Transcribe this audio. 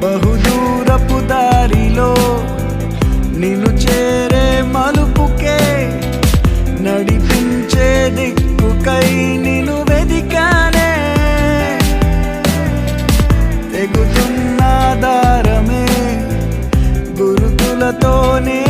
బహుదూరపు దారిలో నిన్ను చేరే మలుపుకే నడిపించే దిక్కుకై నిన్ను వెదికానే. తెగుతున్న దారమే గురుతులతోనే